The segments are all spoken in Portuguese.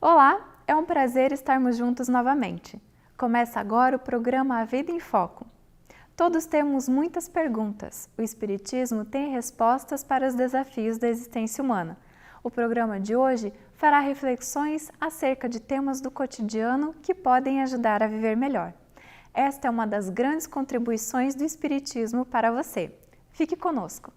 Olá, é um prazer estarmos juntos novamente. Começa agora o programa A Vida em Foco. Todos temos muitas perguntas. O Espiritismo tem respostas para os desafios da existência humana. O programa de hoje fará reflexões acerca de temas do cotidiano que podem ajudar a viver melhor. Esta é uma das grandes contribuições do Espiritismo para você. Fique conosco!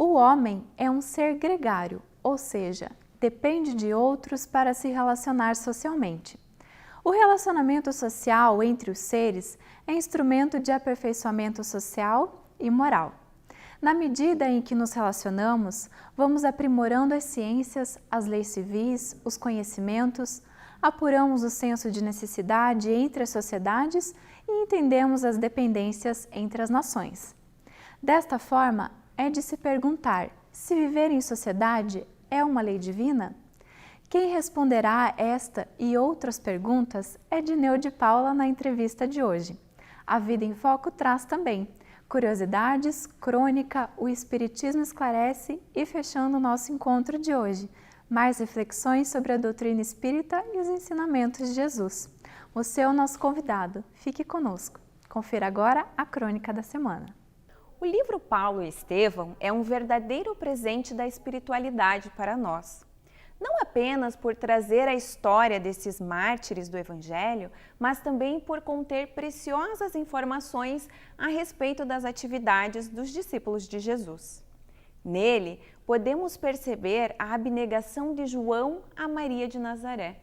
O homem é um ser gregário, ou seja, depende de outros para se relacionar socialmente. O relacionamento social entre os seres é instrumento de aperfeiçoamento social e moral. Na medida em que nos relacionamos, vamos aprimorando as ciências, as leis civis, os conhecimentos, apuramos o senso de necessidade entre as sociedades e entendemos as dependências entre as nações. Desta forma, é de se perguntar se viver em sociedade é uma lei divina? Quem responderá a esta e outras perguntas é Dineu de Paula na entrevista de hoje. A Vida em Foco traz também curiosidades, crônica, o Espiritismo esclarece e, fechando o nosso encontro de hoje, mais reflexões sobre a doutrina espírita e os ensinamentos de Jesus. Você é o nosso convidado. Fique conosco. Confira agora a crônica da semana. O livro Paulo e Estevão é um verdadeiro presente da espiritualidade para nós. Não apenas por trazer a história desses mártires do Evangelho, mas também por conter preciosas informações a respeito das atividades dos discípulos de Jesus. Nele, podemos perceber a abnegação de João a Maria de Nazaré,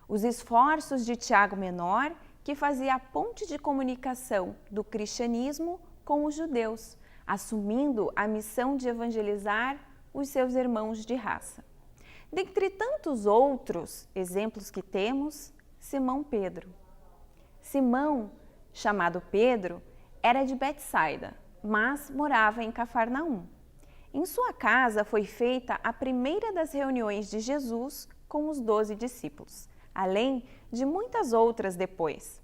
os esforços de Tiago Menor, que fazia a ponte de comunicação do cristianismo com os judeus, assumindo a missão de evangelizar os seus irmãos de raça. Dentre tantos outros exemplos que temos, Simão Pedro. Simão, chamado Pedro, era de Betsaida, mas morava em Cafarnaum. Em sua casa foi feita a primeira das reuniões de Jesus com os 12 discípulos, além de muitas outras depois.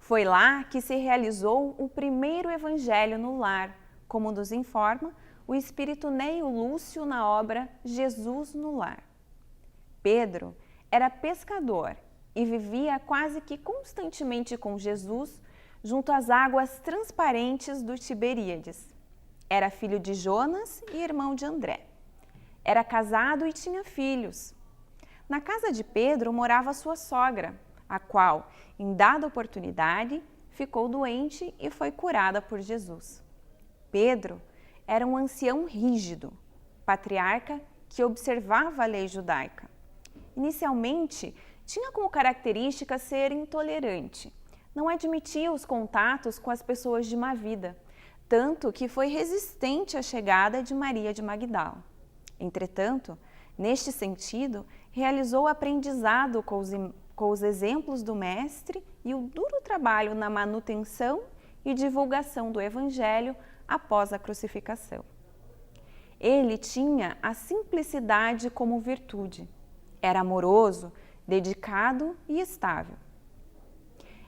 Foi lá que se realizou o primeiro evangelho no lar, como nos informa o espírito Neio Lúcio na obra Jesus no Lar. Pedro era pescador e vivia quase que constantemente com Jesus junto às águas transparentes do Tiberíades. Era filho de Jonas e irmão de André. Era casado e tinha filhos. Na casa de Pedro morava sua sogra, a qual, em dada oportunidade, ficou doente e foi curada por Jesus. Pedro era um ancião rígido, patriarca que observava a lei judaica. Inicialmente, tinha como característica ser intolerante. Não admitia os contatos com as pessoas de má vida, tanto que foi resistente à chegada de Maria de Magdala. Entretanto, neste sentido, realizou aprendizado com os exemplos do Mestre e o duro trabalho na manutenção e divulgação do Evangelho após a crucificação. Ele tinha a simplicidade como virtude. Era amoroso, dedicado e estável.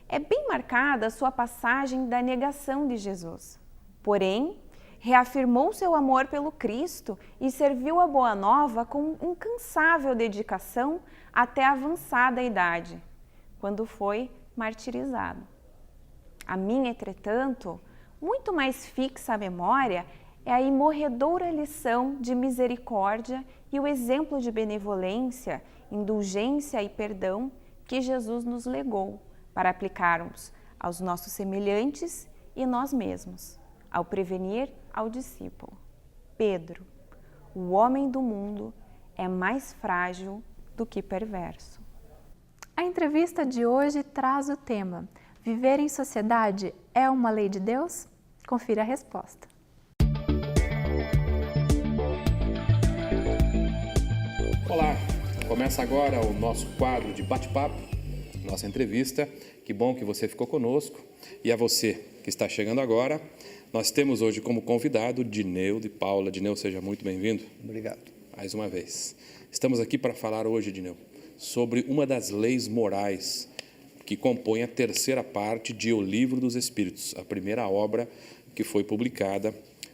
É bem marcada a sua passagem da negação de Jesus. Porém, reafirmou seu amor pelo Cristo e serviu a Boa Nova com incansável dedicação até a avançada idade, quando foi martirizado. A mim, entretanto, muito mais fixa à memória é a imorredoura lição de misericórdia e o exemplo de benevolência, indulgência e perdão que Jesus nos legou para aplicarmos aos nossos semelhantes e nós mesmos, ao prevenir ao discípulo. Pedro, o homem do mundo, é mais frágil do que perverso. A entrevista de hoje traz o tema: viver em sociedade é uma lei de Deus? Confira a resposta. Olá, começa agora o nosso quadro de bate-papo, nossa entrevista. Que bom que você ficou conosco. E a você que está chegando agora, nós temos hoje como convidado Dineu de Paula. Dineu, seja muito bem-vindo. Obrigado. Mais uma vez. Estamos aqui para falar hoje, Dineu, sobre uma das leis morais que compõe a terceira parte de O Livro dos Espíritos, a primeira obra que foi publicada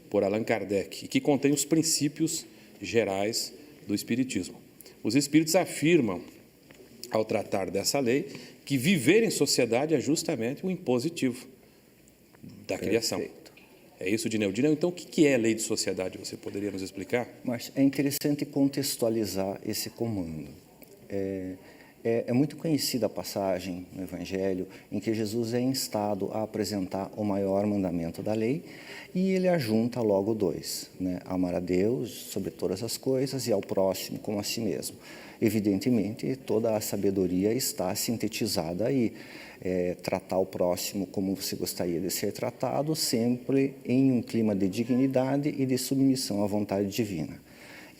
por Allan Kardec, e que contém os princípios gerais do Espiritismo. Os Espíritos afirmam, ao tratar dessa lei, que viver em sociedade é justamente o impositivo da criação. Perfeito. É isso, Dineu. Dineu, então, o que é lei de sociedade? Você poderia nos explicar? Mas é interessante contextualizar esse comando. É muito conhecida a passagem no Evangelho em que Jesus é instado a apresentar o maior mandamento da lei e ele ajunta logo dois, né? Amar a Deus sobre todas as coisas e ao próximo como a si mesmo. Evidentemente, toda a sabedoria está sintetizada aí. Tratar o próximo como você gostaria de ser tratado, sempre em um clima de dignidade e de submissão à vontade divina.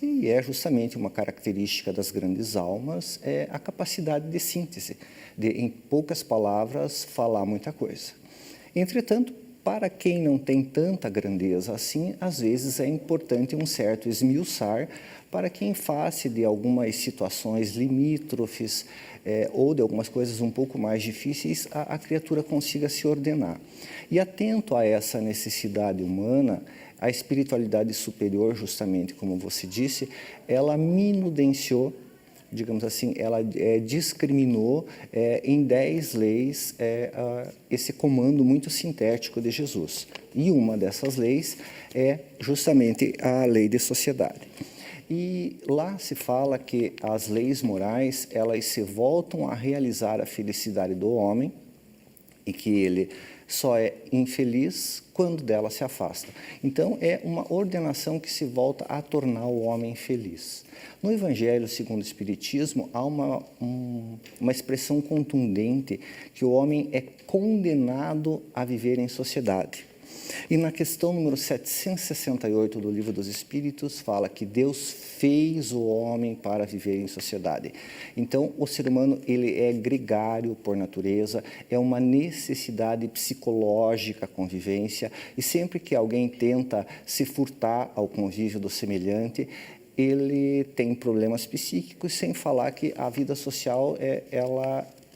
E é justamente uma característica das grandes almas, a capacidade de síntese, de, em poucas palavras, falar muita coisa. Entretanto, para quem não tem tanta grandeza assim, às vezes é importante um certo esmiuçar para que, em face de algumas situações limítrofes ou de algumas coisas um pouco mais difíceis, a criatura consiga se ordenar. E atento a essa necessidade humana, a espiritualidade superior, justamente como você disse, ela minudenciou, digamos assim, ela discriminou em 10 leis esse comando muito sintético de Jesus. E uma dessas leis é justamente a lei de sociedade. E lá se fala que as leis morais, elas se voltam a realizar a felicidade do homem e que ele só é infeliz quando dela se afasta. Então, é uma ordenação que se volta a tornar o homem feliz. No Evangelho segundo o Espiritismo, há uma expressão contundente que o homem é condenado a viver em sociedade. E na questão número 768 do Livro dos Espíritos, fala que Deus fez o homem para viver em sociedade. Então, o ser humano ele é gregário por natureza, é uma necessidade psicológica a convivência, e sempre que alguém tenta se furtar ao convívio do semelhante, ele tem problemas psíquicos, sem falar que a vida social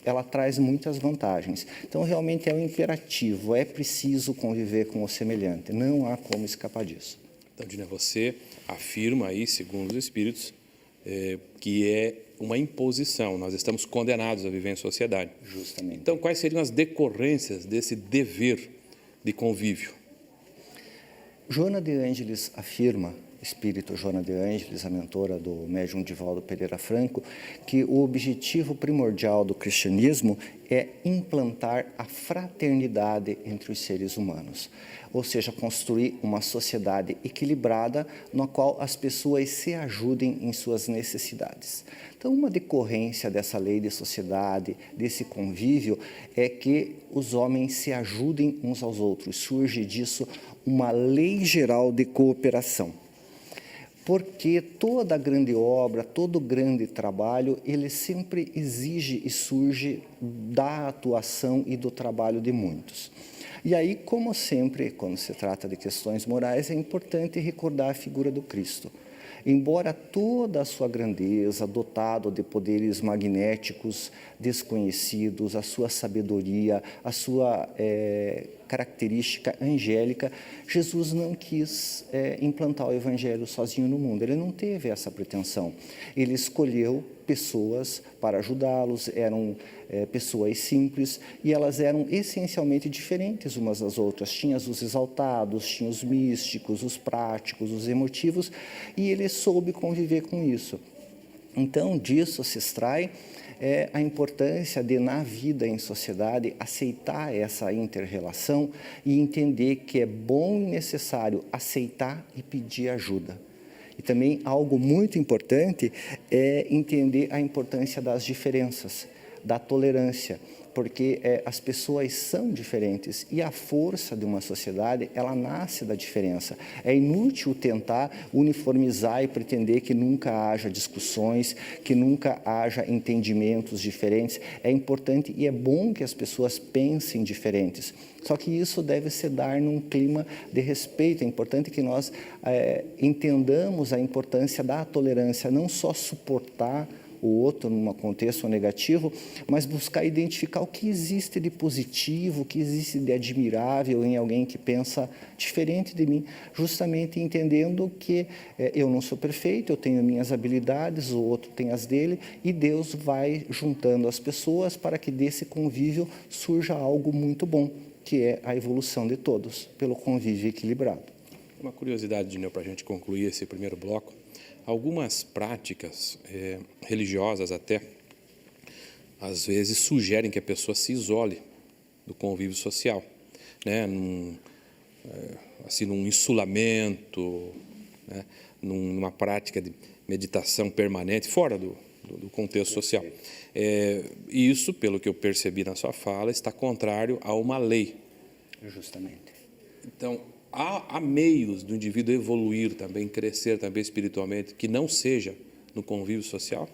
ela traz muitas vantagens. Então, realmente é um imperativo, é preciso conviver com o semelhante, não há como escapar disso. Então, Dina, você afirma aí, segundo os Espíritos, que é uma imposição, nós estamos condenados a viver em sociedade. Justamente. Então, quais seriam as decorrências desse dever de convívio? Joana de Ângeles afirma, espírito Joana de Ângeles, a mentora do médium Divaldo Pereira Franco, que o objetivo primordial do cristianismo é implantar a fraternidade entre os seres humanos, ou seja, construir uma sociedade equilibrada na qual as pessoas se ajudem em suas necessidades. Então, uma decorrência dessa lei de sociedade, desse convívio, é que os homens se ajudem uns aos outros. Surge disso uma lei geral de cooperação. Porque toda grande obra, todo grande trabalho, ele sempre exige e surge da atuação e do trabalho de muitos. E aí, como sempre, quando se trata de questões morais, é importante recordar a figura do Cristo. Embora toda a sua grandeza, dotado de poderes magnéticos desconhecidos, a sua sabedoria, a sua característica angélica, Jesus não quis implantar o Evangelho sozinho no mundo. Ele não teve essa pretensão. Ele escolheu pessoas para ajudá-los, eram pessoas simples e elas eram essencialmente diferentes umas das outras. Tinha os exaltados, tinha os místicos, os práticos, os emotivos, e ele soube conviver com isso. Então, disso se extrai a importância de, na vida em sociedade, aceitar essa inter-relação e entender que é bom e necessário aceitar e pedir ajuda. E também algo muito importante é entender a importância das diferenças, da tolerância, porque as pessoas são diferentes e a força de uma sociedade, ela nasce da diferença. É inútil tentar uniformizar e pretender que nunca haja discussões, que nunca haja entendimentos diferentes. É importante e é bom que as pessoas pensem diferentes. Só que isso deve se dar num clima de respeito. É importante que nós entendamos a importância da tolerância, não só suportar o outro num contexto negativo, mas buscar identificar o que existe de positivo, o que existe de admirável em alguém que pensa diferente de mim, justamente entendendo que eu não sou perfeito, eu tenho minhas habilidades, o outro tem as dele, e Deus vai juntando as pessoas para que desse convívio surja algo muito bom, que é a evolução de todos, pelo convívio equilibrado. Uma curiosidade, Dineu, para a gente concluir esse primeiro bloco. Algumas práticas religiosas até, às vezes, sugerem que a pessoa se isole do convívio social, né? Num insulamento, né? Numa prática de meditação permanente, fora do contexto social. E isso, pelo que eu percebi na sua fala, está contrário a uma lei. Justamente. Então, há meios do indivíduo evoluir também, crescer também espiritualmente, que não seja no convívio social?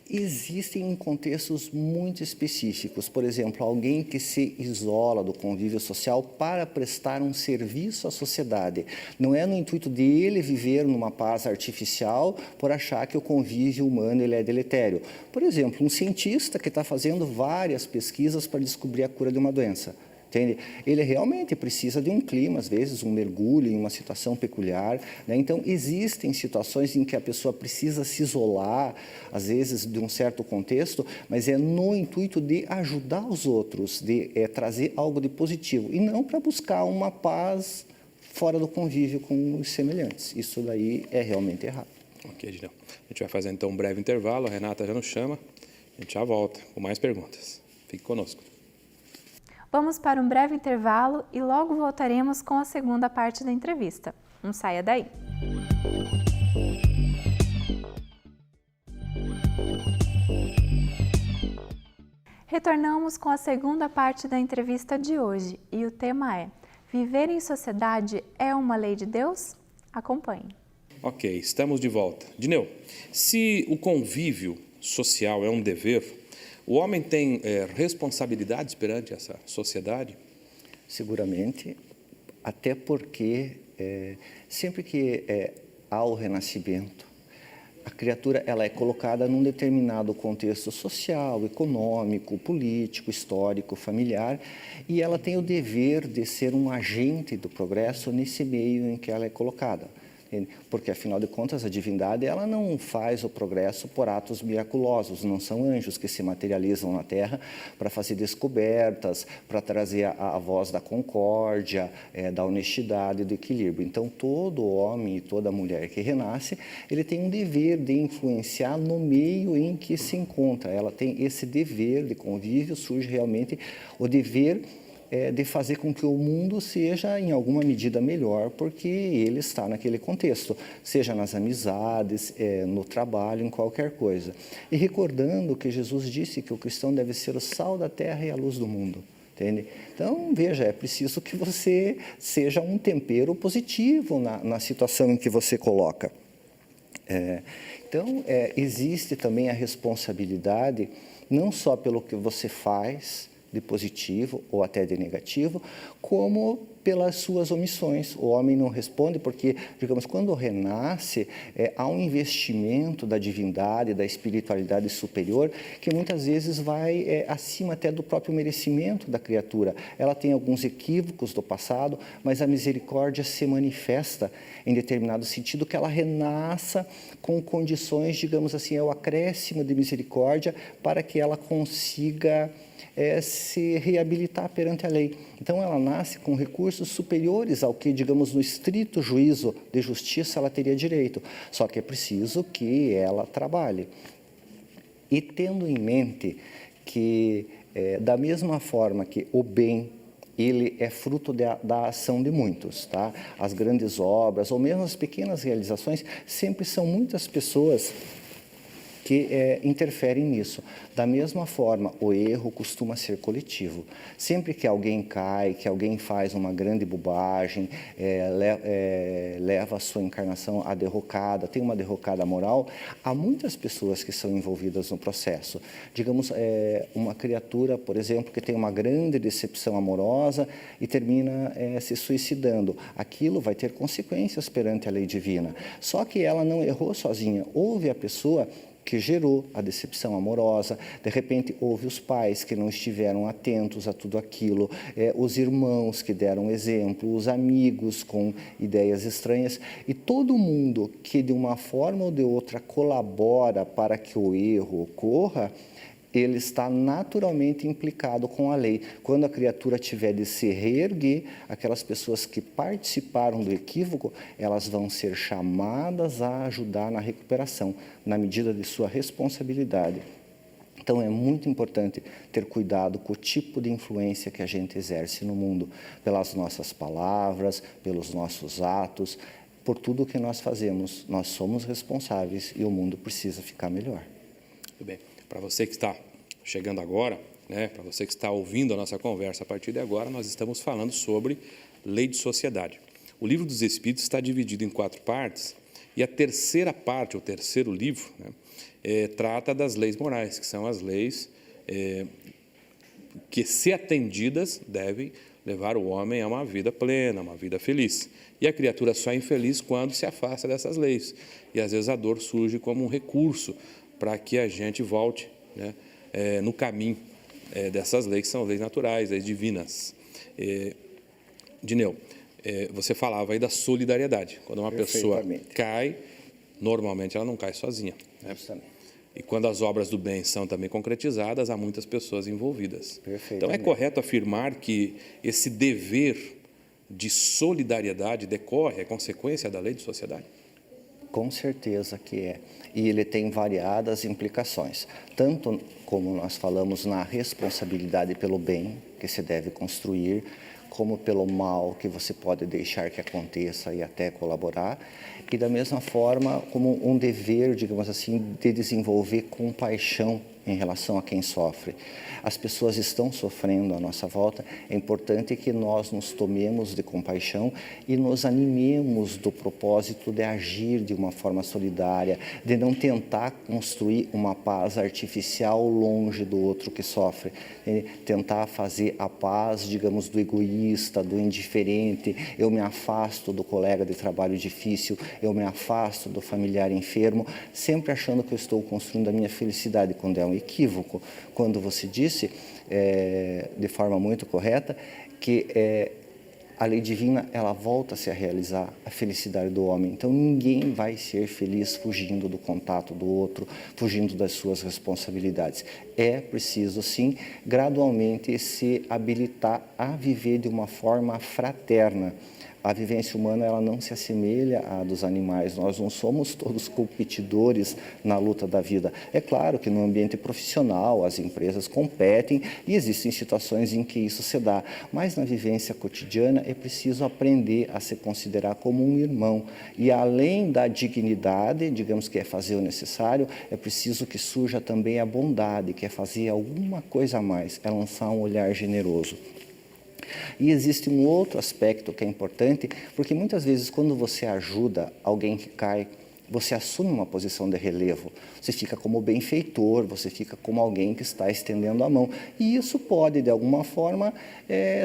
Existem contextos muito específicos, por exemplo, alguém que se isola do convívio social para prestar um serviço à sociedade. Não é no intuito dele viver numa paz artificial por achar que o convívio humano ele é deletério. Por exemplo, um cientista que está fazendo várias pesquisas para descobrir a cura de uma doença. Entende? Ele realmente precisa de um clima, às vezes um mergulho em uma situação peculiar, né? Então, existem situações em que a pessoa precisa se isolar, às vezes de um certo contexto, mas é no intuito de ajudar os outros, de trazer algo de positivo, e não para buscar uma paz fora do convívio com os semelhantes. Isso daí é realmente errado. Ok, Ginão. A gente vai fazer então um breve intervalo, a Renata já nos chama, a gente já volta com mais perguntas. Fique conosco. Vamos para um breve intervalo e logo voltaremos com a segunda parte da entrevista. Não saia daí! Retornamos com a segunda parte da entrevista de hoje e o tema é: viver em sociedade é uma lei de Deus? Acompanhe. Ok, estamos de volta. Dineu, se o convívio social é um dever, o homem tem responsabilidades perante essa sociedade? Seguramente, até porque sempre que há o renascimento, a criatura ela é colocada num determinado contexto social, econômico, político, histórico, familiar, e ela tem o dever de ser um agente do progresso nesse meio em que ela é colocada. Porque, afinal de contas, a divindade ela não faz o progresso por atos miraculosos, não são anjos que se materializam na Terra para fazer descobertas, para trazer a voz da concórdia, da honestidade, do equilíbrio. Então, todo homem e toda mulher que renasce, ele tem um dever de influenciar no meio em que se encontra. Ela tem esse dever de convívio, surge realmente o dever de fazer com que o mundo seja, em alguma medida, melhor, porque ele está naquele contexto, seja nas amizades, no trabalho, em qualquer coisa. E recordando que Jesus disse que o cristão deve ser o sal da terra e a luz do mundo. Entende? Então, veja, é preciso que você seja um tempero positivo na situação em que você coloca. Então, existe também a responsabilidade, não só pelo que você faz, de positivo ou até de negativo, como pelas suas omissões. O homem não responde porque, digamos, quando renasce, há um investimento da divindade, da espiritualidade superior, que muitas vezes vai acima até do próprio merecimento da criatura. Ela tem alguns equívocos do passado, mas a misericórdia se manifesta em determinado sentido, que ela renasça com condições, digamos assim, é o acréscimo de misericórdia para que ela consiga se reabilitar perante a lei. Então, ela nasce com recursos superiores ao que, digamos, no estrito juízo de justiça ela teria direito. Só que é preciso que ela trabalhe. E tendo em mente que, da mesma forma que o bem, ele é fruto da ação de muitos, tá? As grandes obras, ou mesmo as pequenas realizações, sempre são muitas pessoas que interferem nisso. Da mesma forma, o erro costuma ser coletivo. Sempre que alguém cai, que alguém faz uma grande bobagem, leva a sua encarnação à derrocada, tem uma derrocada moral, há muitas pessoas que são envolvidas no processo. Digamos, uma criatura, por exemplo, que tem uma grande decepção amorosa e termina se suicidando. Aquilo vai ter consequências perante a lei divina. Só que ela não errou sozinha. Houve a pessoa que gerou a decepção amorosa. De repente, houve os pais que não estiveram atentos a tudo aquilo, os irmãos que deram exemplo, os amigos com ideias estranhas, e todo mundo que, de uma forma ou de outra, colabora para que o erro ocorra, ele está naturalmente implicado com a lei. Quando a criatura tiver de se reerguer, aquelas pessoas que participaram do equívoco, elas vão ser chamadas a ajudar na recuperação, na medida de sua responsabilidade. Então, é muito importante ter cuidado com o tipo de influência que a gente exerce no mundo, pelas nossas palavras, pelos nossos atos, por tudo o que nós fazemos. Nós somos responsáveis e o mundo precisa ficar melhor. Muito bem. Para você que está chegando agora, para você que está ouvindo a nossa conversa a partir de agora, nós estamos falando sobre lei de sociedade. O livro dos Espíritos está dividido em 4 partes, e a terceira parte, o terceiro livro, trata das leis morais, que são as leis que, se atendidas, devem levar o homem a uma vida plena, uma vida feliz. E a criatura só é infeliz quando se afasta dessas leis. E, às vezes, a dor surge como um recurso para que a gente volte no caminho dessas leis, que são leis naturais, leis divinas. Dineu, você falava aí da solidariedade. Quando uma pessoa cai, normalmente ela não cai sozinha. E quando as obras do bem são também concretizadas, há muitas pessoas envolvidas. Então, é correto afirmar que esse dever de solidariedade decorre, é consequência da lei de sociedade? Com certeza que é. E ele tem variadas implicações, tanto como nós falamos na responsabilidade pelo bem que se deve construir, como pelo mal que você pode deixar que aconteça e até colaborar, e da mesma forma como um dever, digamos assim, de desenvolver compaixão em relação a quem sofre. As pessoas estão sofrendo à nossa volta, é importante que nós nos tomemos de compaixão e nos animemos do propósito de agir de uma forma solidária, de não tentar construir uma paz artificial longe do outro que sofre, tentar fazer a paz, digamos, do egoísta, do indiferente. Eu me afasto do colega de trabalho difícil, eu me afasto do familiar enfermo, sempre achando que eu estou construindo a minha felicidade, quando é um equívoco. Quando você disse, de forma muito correta, que a lei divina, ela volta-se a realizar a felicidade do homem. Então, ninguém vai ser feliz fugindo do contato do outro, fugindo das suas responsabilidades. É preciso, sim, gradualmente se habilitar a viver de uma forma fraterna. A vivência humana, ela não se assemelha à dos animais. Nós não somos todos competidores na luta da vida. É claro que no ambiente profissional as empresas competem e existem situações em que isso se dá. Mas na vivência cotidiana é preciso aprender a se considerar como um irmão. E além da dignidade, digamos que é fazer o necessário, é preciso que surja também a bondade, que é fazer alguma coisa a mais, é lançar um olhar generoso. E existe um outro aspecto que é importante, porque muitas vezes quando você ajuda alguém que cai, você assume uma posição de relevo, você fica como benfeitor, você fica como alguém que está estendendo a mão. E isso pode, de alguma forma,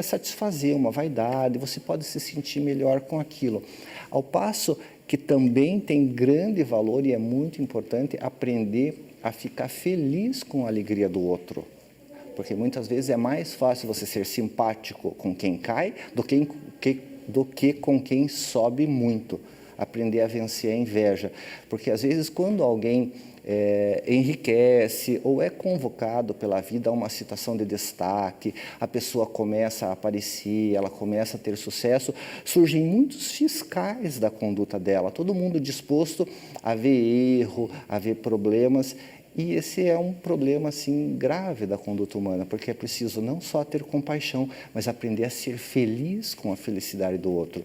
satisfazer uma vaidade, você pode se sentir melhor com aquilo. Ao passo que também tem grande valor e é muito importante aprender a ficar feliz com a alegria do outro. Porque muitas vezes é mais fácil você ser simpático com quem cai do que com quem sobe muito. Aprender a vencer a inveja. Porque às vezes quando alguém enriquece ou é convocado pela vida a uma situação de destaque, a pessoa começa a aparecer, ela começa a ter sucesso, surgem muitos fiscais da conduta dela. Todo mundo disposto a ver erro, a ver problemas. E esse é um problema assim, grave da conduta humana, porque é preciso não só ter compaixão, mas aprender a ser feliz com a felicidade do outro.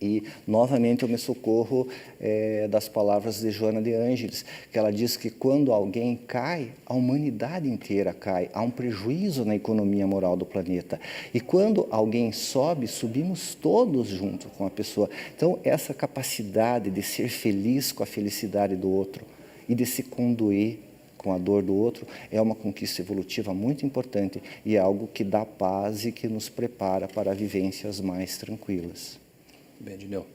E, novamente, eu me socorro das palavras de Joana de Ângeles, que ela diz que quando alguém cai, a humanidade inteira cai, há um prejuízo na economia moral do planeta. E quando alguém sobe, subimos todos junto com a pessoa. Então, essa capacidade de ser feliz com a felicidade do outro, e de se condoer com a dor do outro, é uma conquista evolutiva muito importante e é algo que dá paz e que nos prepara para vivências mais tranquilas. Bem, Dineu,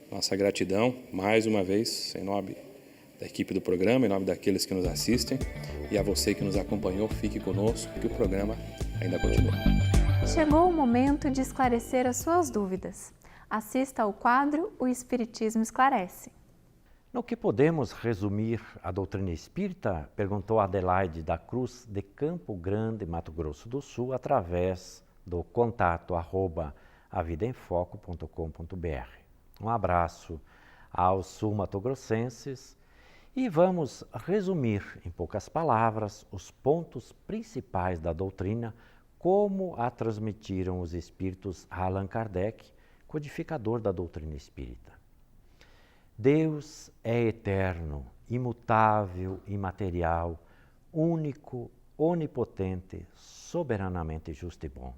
nossa gratidão, mais uma vez, em nome da equipe do programa, em nome daqueles que nos assistem. E a você que nos acompanhou, fique conosco, que o programa ainda continua. Chegou o momento de esclarecer as suas dúvidas. Assista ao quadro O Espiritismo Esclarece. No que podemos resumir a doutrina espírita? Perguntou Adelaide da Cruz, de Campo Grande, Mato Grosso do Sul, através do contato @avidaemfoco.com.br. Um abraço aos sul-matogrossenses e vamos resumir em poucas palavras os pontos principais da doutrina, como a transmitiram os espíritos Allan Kardec, codificador da doutrina espírita. Deus é eterno, imutável, imaterial, único, onipotente, soberanamente justo e bom.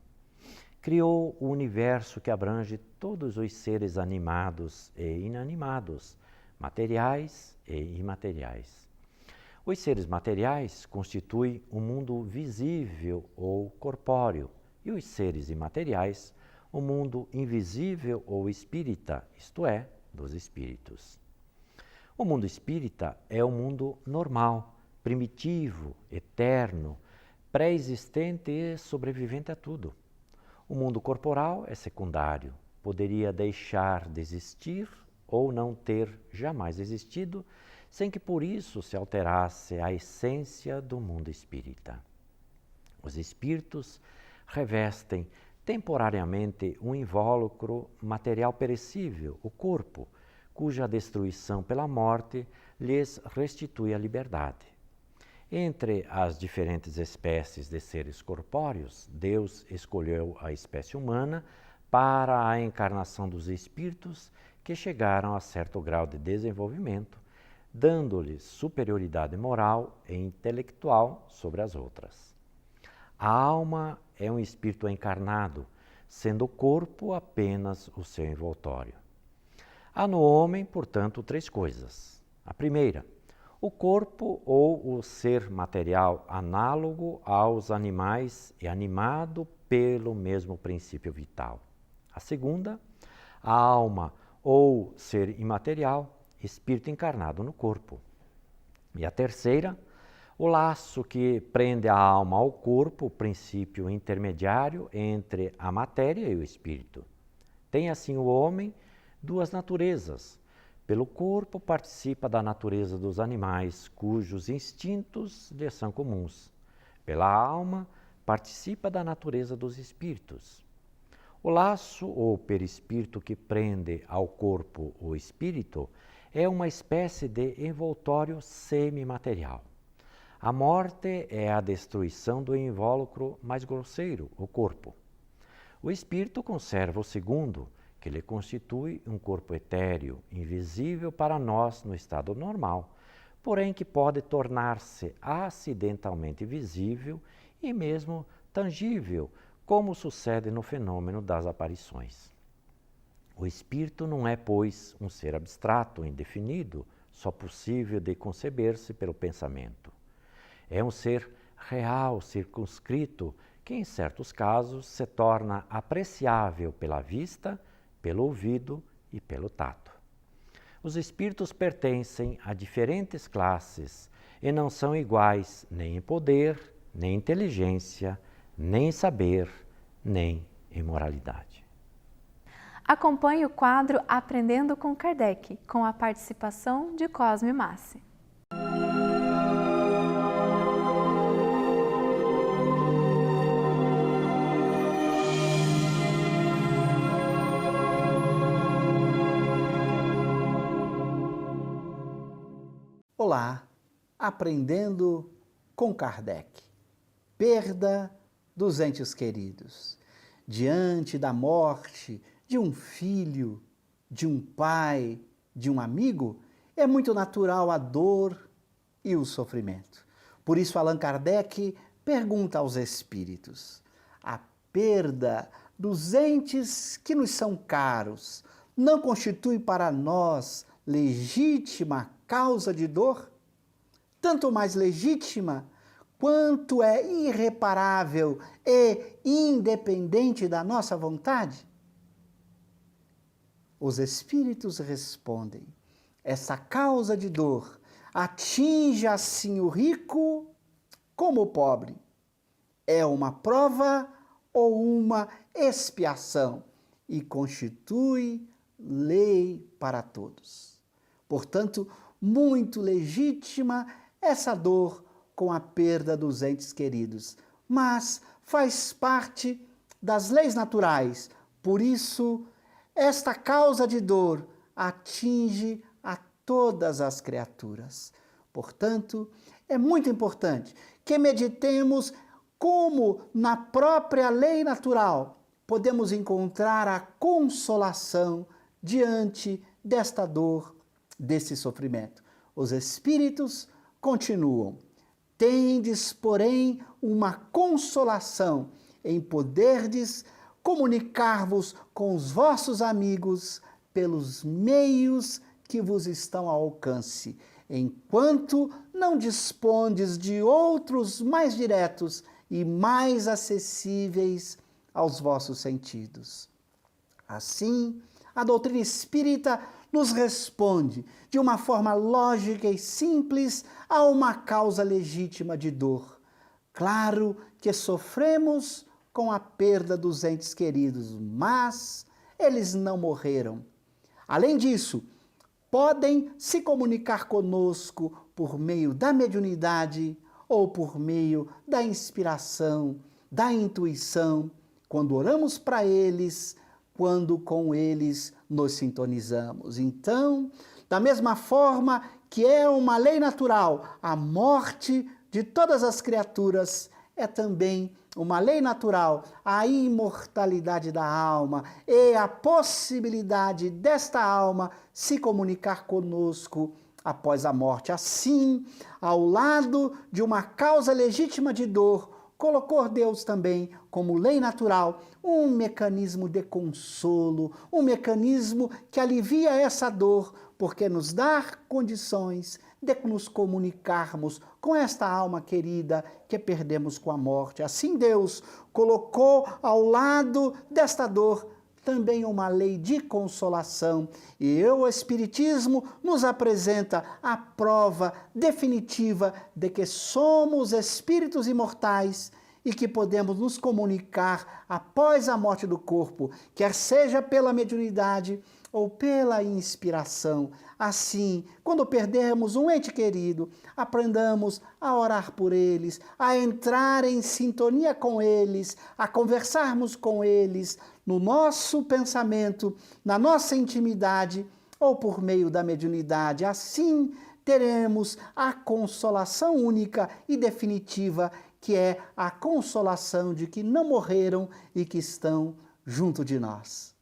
Criou o universo que abrange todos os seres animados e inanimados, materiais e imateriais. Os seres materiais constituem o mundo visível ou corpóreo, e os seres imateriais, o mundo invisível ou espírita, isto é, dos espíritos. O mundo espírita é o mundo normal, primitivo, eterno, pré-existente e sobrevivente a tudo. O mundo corporal é secundário, poderia deixar de existir ou não ter jamais existido, sem que por isso se alterasse a essência do mundo espírita. Os espíritos revestem temporariamente um invólucro material perecível, o corpo, cuja destruição pela morte lhes restitui a liberdade. Entre as diferentes espécies de seres corpóreos, Deus escolheu a espécie humana para a encarnação dos espíritos que chegaram a certo grau de desenvolvimento, dando-lhes superioridade moral e intelectual sobre as outras. A alma é um espírito encarnado, sendo o corpo apenas o seu envoltório. Há no homem, portanto, três coisas. A primeira, o corpo ou o ser material análogo aos animais e animado pelo mesmo princípio vital. A segunda, a alma ou ser imaterial, espírito encarnado no corpo. E a terceira, o laço que prende a alma ao corpo, o princípio intermediário entre a matéria e o espírito. Tem assim o homem duas naturezas. Pelo corpo participa da natureza dos animais, cujos instintos lhe são comuns. Pela alma participa da natureza dos espíritos. O laço ou perispírito que prende ao corpo o espírito é uma espécie de envoltório semimaterial. A morte é a destruição do invólucro mais grosseiro, o corpo. O espírito conserva o segundo, que lhe constitui um corpo etéreo, invisível para nós no estado normal, porém que pode tornar-se acidentalmente visível e mesmo tangível, como sucede no fenômeno das aparições. O espírito não é, pois, um ser abstrato, indefinido, só possível de conceber-se pelo pensamento. É um ser real, circunscrito, que em certos casos se torna apreciável pela vista, pelo ouvido e pelo tato. Os espíritos pertencem a diferentes classes e não são iguais nem em poder, nem em inteligência, nem em saber, nem em moralidade. Acompanhe o quadro Aprendendo com Kardec, com a participação de Cosme Massi. Olá, aprendendo com Kardec. Perda dos entes queridos. Diante da morte de um filho, de um pai, de um amigo, é muito natural a dor e o sofrimento. Por isso, Allan Kardec pergunta aos espíritos: a perda dos entes que nos são caros não constitui para nós legítima causa de dor? Tanto mais legítima quanto é irreparável e independente da nossa vontade? Os espíritos respondem: essa causa de dor atinge assim o rico como o pobre. É uma prova ou uma expiação e constitui lei para todos. Portanto, muito legítima essa dor com a perda dos entes queridos, mas faz parte das leis naturais. Por isso, esta causa de dor atinge a todas as criaturas. Portanto, é muito importante que meditemos como, na própria lei natural, podemos encontrar a consolação diante desta dor, desse sofrimento. Os Espíritos continuam. Tendes, porém, uma consolação em poderdes comunicar-vos com os vossos amigos pelos meios que vos estão ao alcance, enquanto não dispondes de outros mais diretos e mais acessíveis aos vossos sentidos. Assim, a doutrina espírita nos responde de uma forma lógica e simples a uma causa legítima de dor. Claro que sofremos com a perda dos entes queridos, mas eles não morreram. Além disso, podem se comunicar conosco por meio da mediunidade ou por meio da inspiração, da intuição, quando oramos para eles, quando com eles nos sintonizamos. Então, da mesma forma que é uma lei natural, a morte de todas as criaturas é também uma lei natural, a imortalidade da alma e a possibilidade desta alma se comunicar conosco após a morte. Assim, ao lado de uma causa legítima de dor, colocou Deus também, como lei natural, um mecanismo de consolo, um mecanismo que alivia essa dor, porque nos dá condições de nos comunicarmos com esta alma querida que perdemos com a morte. Assim Deus colocou ao lado desta dor também uma lei de consolação. E o Espiritismo nos apresenta a prova definitiva de que somos espíritos imortais e que podemos nos comunicar após a morte do corpo, quer seja pela mediunidade ou pela inspiração. Assim, quando perdermos um ente querido, aprendamos a orar por eles, a entrar em sintonia com eles, a conversarmos com eles no nosso pensamento, na nossa intimidade ou por meio da mediunidade. Assim, teremos a consolação única e definitiva, que é a consolação de que não morreram e que estão junto de nós.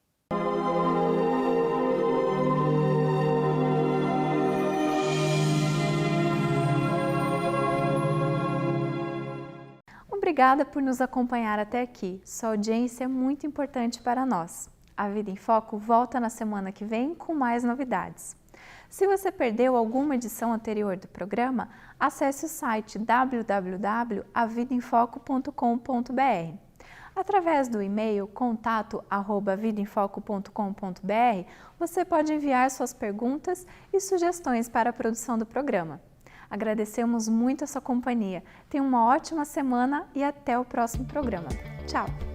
Obrigada por nos acompanhar até aqui. Sua audiência é muito importante para nós. A Vida em Foco volta na semana que vem com mais novidades. Se você perdeu alguma edição anterior do programa, acesse o site www.avidaemfoco.com.br. Através do e-mail contato@vidaemfoco.com.br, você pode enviar suas perguntas e sugestões para a produção do programa. Agradecemos muito a sua companhia. Tenha uma ótima semana e até o próximo programa. Tchau!